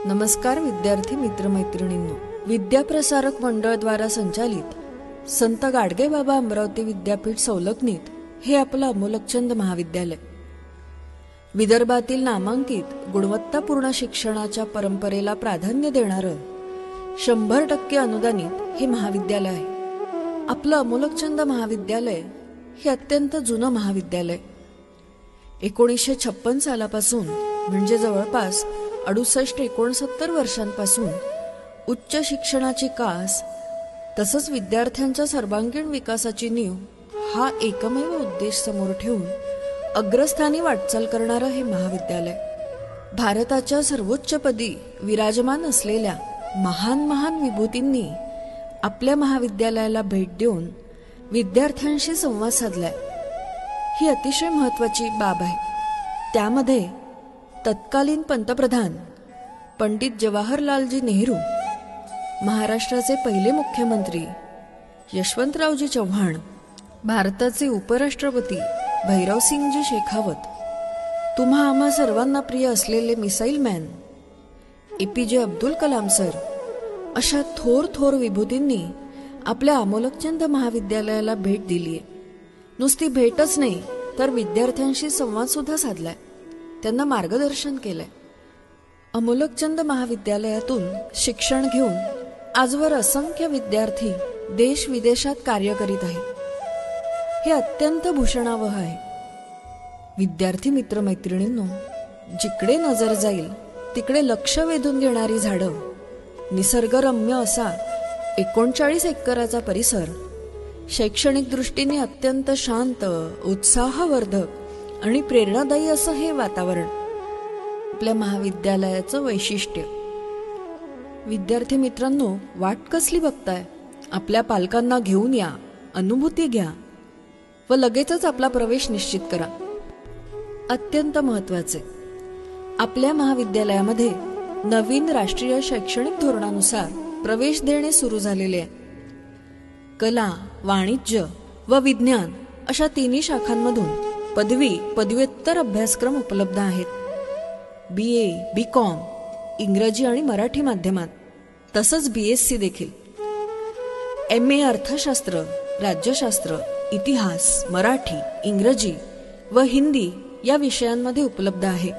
नमस्कार विद्यार्थी मित्रमैत्रिणींनो, विद्याप्रसारक मंडळ द्वारा संचालित संत गाडगेबाबा अमरावती विद्यापीठ संलग्नित हे आपलं अमोलकचंद महाविद्यालय विदर्भातील नामांकित गुणवत्तापूर्ण शिक्षणाच्या परंपरेला प्राधान्य देणारं 100% अनुदानित हे महाविद्यालय आहे। आपलं अमोलकचंद महाविद्यालय हे अत्यंत जुनं महाविद्यालय 1956 सालापासून म्हणजे जवळपास 68-69 वर्षांपासून उच्च शिक्षणाची कास तसंच विद्यार्थ्यांच्या सर्वांगीण विकासाची नीव हा एकमेव उद्देश समोर ठेवून अग्रस्थानी वाटचाल करणारं हे महाविद्यालय भारताच्या सर्वोच्चपदी विराजमान असलेल्या महान विभूतींनी आपल्या महाविद्यालयाला भेट देऊन विद्यार्थ्यांशी संवाद साधलाय। ही अतिशय महत्त्वाची बाब आहे। त्यामध्ये तत्कालीन पंतप्रधान पंडित जवाहरलालजी नेहरू, महाराष्ट्राचे पहिले मुख्यमंत्री यशवंतरावजी चव्हाण, भारताचे उपराष्ट्रपती भैरवसिंगजी शेखावत, तुम्हा आम्हा सर्वांना प्रिय असलेले missile man APJ Abdul Kalam sir अशा थोर विभूतींनी आपल्या अमोलकचंद महाविद्यालयाला भेट दिलीय। नुसती भेटच नाही तर विद्यार्थ्यांशी संवाद सुद्धा साधलाय, त्यांना मार्गदर्शन केलंय। अमोलकचंद महाविद्यालयातून शिक्षण घेऊन आजवर असंख्य विद्यार्थी देश विदेशात कार्य करीत आहेत। हे अत्यंत भूषणावह आहे। विद्यार्थी मित्रमैत्रिणींनो, जिकडे नजर जाईल तिकडे लक्ष वेधून घेणारी झाडं, निसर्गरम्य असा 39 एकराचा परिसर, शैक्षणिक दृष्टीने अत्यंत शांत, उत्साहवर्धक आणि प्रेरणादायी असं हे वातावरण आपल्या महाविद्यालयाचं वैशिष्ट्य। विद्यार्थी मित्रांनो, वाट कसली बघताय? आपल्या पालकांना घेऊन या, अनुभूती घ्या व लगेचच आपला प्रवेश निश्चित करा। अत्यंत महत्त्वाचे, आपल्या महाविद्यालयामध्ये नवीन राष्ट्रीय शैक्षणिक धोरणानुसार प्रवेश देणे सुरू झालेले आहे। कला, वाणिज्य व विज्ञान अशा तिन्ही शाखांमधून पदवी, पदव्युत्तर अभ्यासक्रम उपलब्ध आहेत। BA, BCom, इंग्रजी आणि मराठी माध्यमात, तसंच BSc देखील। MA अर्थशास्त्र, राज्यशास्त्र, इतिहास, मराठी, इंग्रजी व हिंदी या विषयांमध्ये उपलब्ध आहे।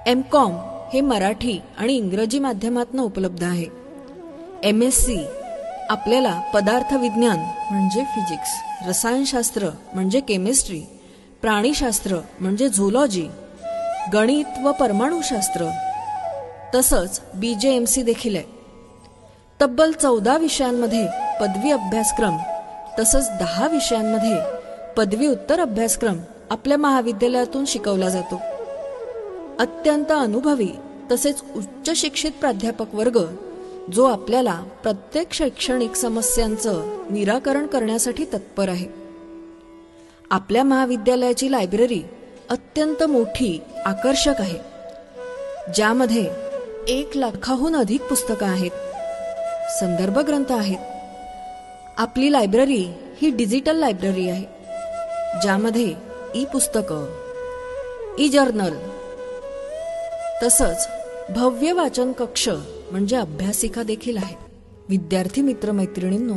MCom हे मराठी आणि इंग्रजी माध्यमातून उपलब्ध आहे। MSc आपल्याला पदार्थ विज्ञान म्हणजे फिजिक्स, रसायनशास्त्र म्हणजे केमिस्ट्री, प्राणीशास्त्र म्हणजे झूलॉजी, गणित व परमाणुशास्त्र तसंच BJMC देखील आहे। तब्बल 14 विषयांमध्ये पदवी अभ्यासक्रम तसंच 10 विषयांमध्ये पदवी उत्तर अभ्यासक्रम आपल्या महाविद्यालयातून शिकवला जातो। अत्यंत अनुभवी तसेच उच्च शिक्षित प्राध्यापक वर्ग जो आपल्याला प्रत्येक शैक्षणिक समस्यांचं निराकरण करण्यासाठी तत्पर आहे। आपल्या महाविद्यालयाची लायब्ररी अत्यंत मोठी, आकर्षक आहे, ज्यामध्ये 1 लाखाहून अधिक पुस्तकं आहेत, संदर्भ ग्रंथ आहेत। आपली लायब्ररी ही डिजिटल लायब्ररी आहे, ज्यामध्ये पुस्तकं, जर्नल तसंच भव्य वाचन कक्ष म्हणजे अभ्यासिका देखील आहे। विद्यार्थी मित्रमैत्रिणींनो,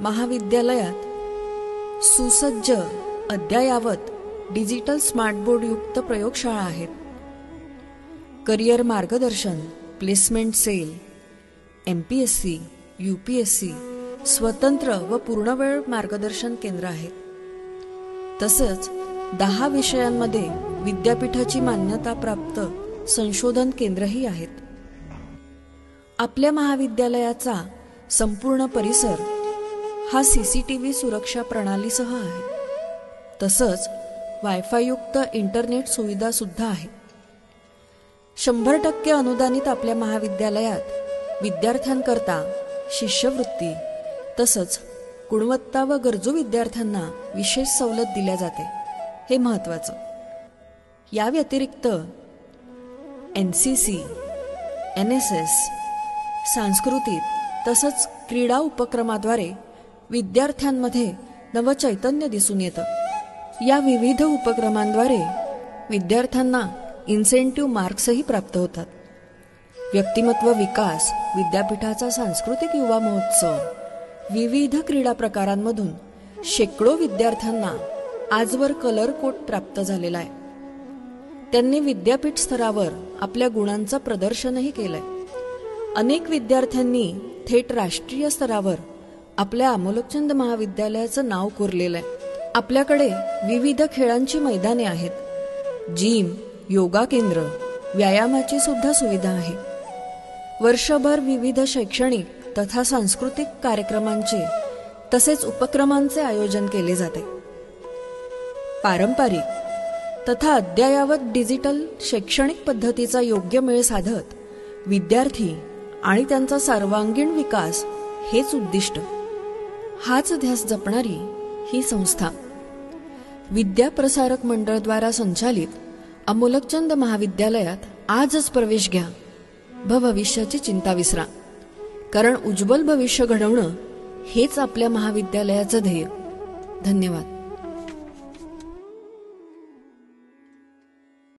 महाविद्यालयात सुसज्ज, अद्ययावत डिजिटल स्मार्ट बोर्ड युक्त प्रयोगशाळा आहेत। करिअर मार्गदर्शन, प्लेसमेंट सेल, MPSC, UPSC स्वतंत्र व पूर्णवेळ मार्गदर्शन केंद्र आहेत। तसंच 10 विषयांमध्ये विद्यापीठाची मान्यता प्राप्त संशोधन केंद्रही आहेत। आपल्या महाविद्यालयाचा संपूर्ण परिसर हा CCTV सुरक्षा प्रणालीसह आहे। तसंच वायफाय युक्त इंटरनेट सुविधा सुद्धा आहे। 100% अनुदानित आपल्या महाविद्यालयात विद्यार्थ्यांकरता शिष्यवृत्ती तसंच गुणवत्ता व गरजू विद्यार्थ्यांना विशेष सवलत दिल्या जाते, हे महत्त्वाचं। या व्यतिरिक्त NCC, NSS, सांस्कृतिक तसंच क्रीडा उपक्रमाद्वारे विद्यार्थ्यांमध्ये नवचैतन्य दिसून येतं। या विविध उपक्रमांद्वारे विद्यार्थ्यांना इन्सेंटिव्ह मार्क्सही प्राप्त होतात। व्यक्तिमत्व विकास विद्यापीठाचा सांस्कृतिक युवा महोत्सव, विविध क्रीडा प्रकारांमधून शेकडो विद्यार्थ्यांना आजवर कलर कोट प्राप्त झालेला आहे. त्यांनी विद्यापीठ स्तरावर आपल्या गुणांचं प्रदर्शनही केलंय. अनेक विद्यार्थ्यांनी थेट राष्ट्रीय स्तरावर आपल्या अमोलकचंद महाविद्यालयाचं नाव कोरलेलं आहे. आपल्याकडे विविध खेळांची मैदाने आहेत, जिम, योगा केंद्र, व्यायामाची सुद्धा सुविधा आहे. वर्षभर विविध शैक्षणिक तथा सांस्कृतिक कार्यक्रमांचे तसेच उपक्रमांचे आयोजन केले जाते. पारंपरिक तथा अद्ययावत डिजिटल शैक्षणिक पद्धतीचा योग्य मेळ साधत विद्यार्थी आणि त्यांचा सर्वांगीण विकास हेच उद्दिष्ट, हाच ध्यास जपणारी ही संस्था. विद्या प्रसारक मंडळ द्वारा संचालित अमोलकचंद महाविद्यालयात आजच प्रवेश घ्या. भविष्याची चिंता विसरा, कारण उज्ज्वल भविष्य घडवणं हेच आपल्या महाविद्यालयाचं ध्येय. धन्यवाद.